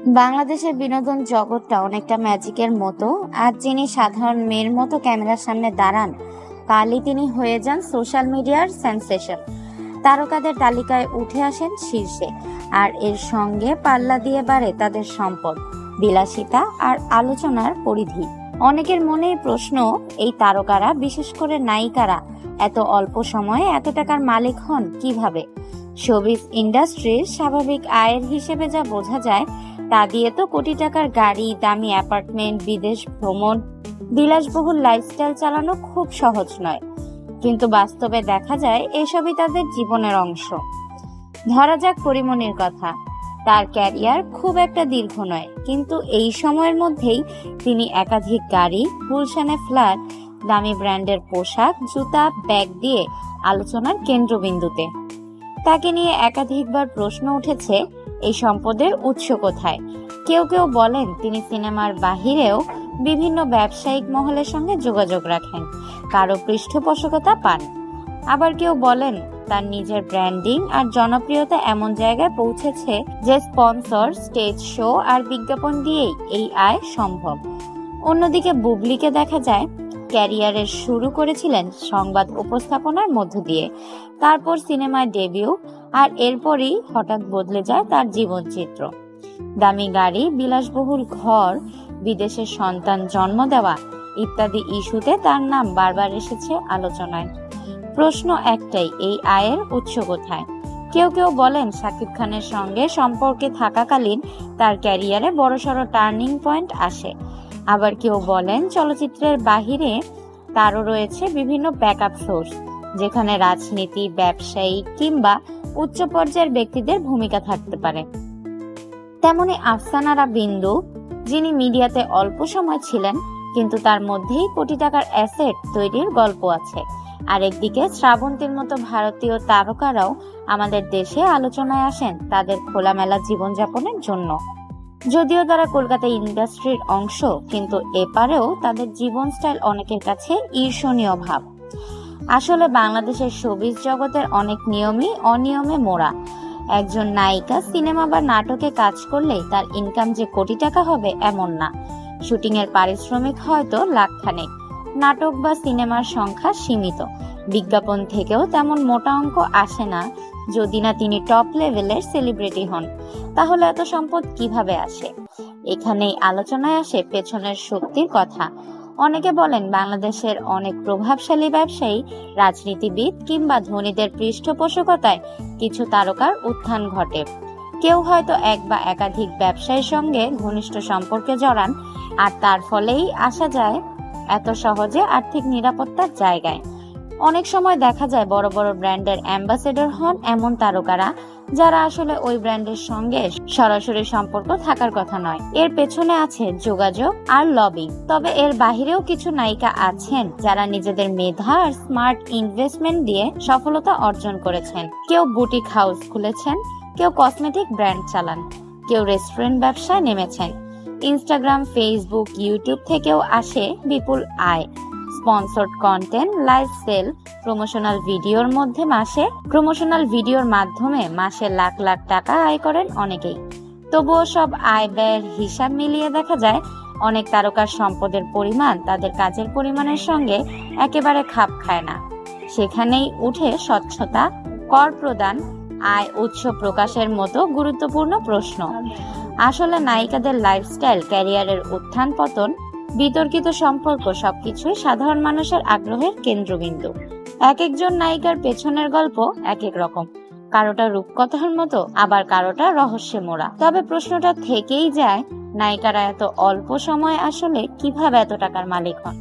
বাংলাদেশের বিনোদন জগৎটা অনেকটা ম্যাজিকের মতো। আর যিনি সাধারণ মেয়ের মতো ক্যামেরার সামনে দাঁড়ান, কালই তিনি হয়ে যান সোশ্যাল মিডিয়ার সেন্সেশন। তারকাদের তালিকায় উঠে আসেন শীর্ষে, আর এর সঙ্গে পাল্লা দিয়ে বাড়ে তাদের সম্পদ, বিলাসিতা আর আলোচনার পরিধি। অনেকের মনেই প্রশ্ন, এই তারকারা, বিশেষ করে নায়িকারা, এত অল্প সময়ে এত টাকার মালিক হন কিভাবে? শোবিজ ইন্ডাস্ট্রির স্বাভাবিক আয়ের হিসেবে যা বোঝা যায়, তা দিয়ে তো কোটি টাকার গাড়ি, দামি অ্যাপার্টমেন্ট, বিদেশ ভ্রমণ, বিলাসবহুল লাইফস্টাইল চালানো খুব সহজ নয়। কিন্তু বাস্তবে দেখা যায় এসবই তাদের জীবনের অংশ। ধরা যাক পরিমণির কথা। তার ক্যারিয়ার খুব একটা দীর্ঘ নয়, কিন্তু এই সময়ের মধ্যেই তিনি একাধিক গাড়ি, গুলশানে ফ্ল্যাট, দামি ব্র্যান্ডের পোশাক, জুতা, ব্যাগ দিয়ে আলোচনার কেন্দ্রবিন্দুতে। তাকে নিয়ে একাধিকবার প্রশ্ন উঠেছে, এই সম্পদের উৎস কোথায়? কেউ কেউ বলেন তিনি সিনেমার বাহিরেও বিভিন্ন ব্যবসায়িক মহলের সঙ্গে যোগাযোগ রাখেন, কারো পৃষ্ঠপোষকতা পান। আবার কেউ বলেন তার নিজের ব্র্যান্ডিং আর জনপ্রিয়তা এমন জায়গায় পৌঁছেছে যে স্পন্সর, স্টেজ শো আর বিজ্ঞাপন দিয়েই এই আয় সম্ভব। অন্যদিকে বুবলিকে দেখা যায় ক্যারিয়ারের শুরু করেছিলেন সংবাদ উপস্থাপনার মধ্য দিয়ে, তারপর সিনেমায় ডেবিউ, আর এরপরই হঠাৎ বদলে যায় তার জীবনচিত্র। দামি গাড়ি, বিলাসবহুল ঘর, বিদেশে সন্তান জন্ম দেওয়া ইত্যাদি ইস্যুতে তার নাম বারবার এসেছে আলোচনায়। প্রশ্ন একটাই, এই আয়ের উৎস কোথায়? কেউ কেউ বলেন শাকিব খানের সঙ্গে সম্পর্কে থাকাকালীন তার ক্যারিয়ারে বড়সড় টার্নিং পয়েন্ট আসে। আবার কেউ বলেন চলচ্চিত্রের বাহিরে তারও রয়েছে বিভিন্ন ব্যাকআপ সোর্স, যেখানে রাজনীতি, ব্যবসায়ী কিংবা উচ্চ পর্যায়ের ব্যক্তিদের ভূমিকা থাকতে পারে। তেমনি আফসানারা বিন্দু, যিনি মিডিয়াতে অল্প সময় ছিলেন, কিন্তু তার মধ্যেই কোটি টাকার অ্যাসেট তৈরির গল্প আছে। আরেকদিকে শ্রাবন্তীর মতো ভারতীয় তারকারাও আমাদের দেশে আলোচনায় আসেন তাদের খোলামেলা জীবনযাপনের জন্য। যদিও তারা কলকাতা ইন্ডাস্ট্রির অংশ, কিন্তু এপারেও তাদের জীবন স্টাইল অনেকের কাছে ঈর্ষণীয় ভাব। আসলে বাংলাদেশের শোবিজ জগতের অনেক নিয়মই অনিয়মে মোড়া। একজন নায়িকা সিনেমা বা নাটকে কাজ করলেই তার ইনকাম যে কোটি টাকা হবে এমন না। শুটিং এর পারিশ্রমিক হয়তো লাখখানেক, নাটক বা সিনেমার সংখ্যা সীমিত, বিজ্ঞাপন থেকেও তেমন মোটা অঙ্ক আসে না যদি না তিনি টপ লেভেলের সেলিব্রিটি হন। তাহলে এত সম্পদ কিভাবে আসে? এখানেই আলোচনায় আসে পেছনের শক্তির কথা। অনেকে বলেন বাংলাদেশের অনেক প্রভাবশালী ব্যবসায়ী, রাজনীতিবিদ কিংবা ধনীদের পৃষ্ঠপোষকতায় কিছু তারকার উত্থান ঘটে। কেউ হয়তো এক বা একাধিক ব্যবসায়ীর সঙ্গে ঘনিষ্ঠ সম্পর্কে জড়ান, আর তার ফলেই আসা যায় এত সহজে আর্থিক নিরাপত্তার জায়গায়। অনেক সময় দেখা যায় বড় বড় ব্র্যান্ডের অ্যাম্বাসেডর হন এমন তারকারা, যারা আসলে ওই ব্র্যান্ডের সঙ্গে সরাসরি সম্পর্ক থাকার কথা নয়। এর পেছনে আছে যোগাযোগ আর লবি। তবে এর বাহিরেও কিছু নায়িকা আছেন যারা নিজেদের মেধা আর স্মার্ট ইনভেস্টমেন্ট দিয়ে সফলতা অর্জন করেছেন। কেউ বুটিক হাউস খুলেছেন, কেউ কসমেটিক ব্র্যান্ড চালান, কেউ রেস্টুরেন্ট ব্যবসায় নেমেছেন। ইনস্টাগ্রাম, ফেসবুক, ইউটিউব থেকেও আসে বিপুল আয়। Sponsored content, live sale, promotional ভিডিওর মাধ্যমে মাসে লাখ লাখ টাকা আয় করেন অনেকেই। তবুও সব আয় ব্যয়ের হিসাব মিলিয়ে দেখা যায় অনেক তারকার সম্পদের পরিমাণ তাদের কাজের পরিমাণের সঙ্গে একেবারে খাপ খায় না। সেখানেই উঠে স্বচ্ছতা, কর প্রদান, আয় উৎস প্রকাশের মতো গুরুত্বপূর্ণ প্রশ্ন। আসলে নায়িকাদের লাইফস্টাইল, ক্যারিয়ারের উত্থান পতন, বিতর্কিত সম্পর্ক সবকিছুই সাধারণ মানুষের আগ্রহের কেন্দ্রবিন্দু। এক একজন নায়িকার পেছনের গল্প এক এক রকম, কারোটা রূপকথার মতো, আবার কারোটা রহস্যে মোড়া। তবে প্রশ্নটা থেকেই যায়, নায়িকারা এত অল্প সময়ে আসলে কিভাবে এত টাকার মালিক হন?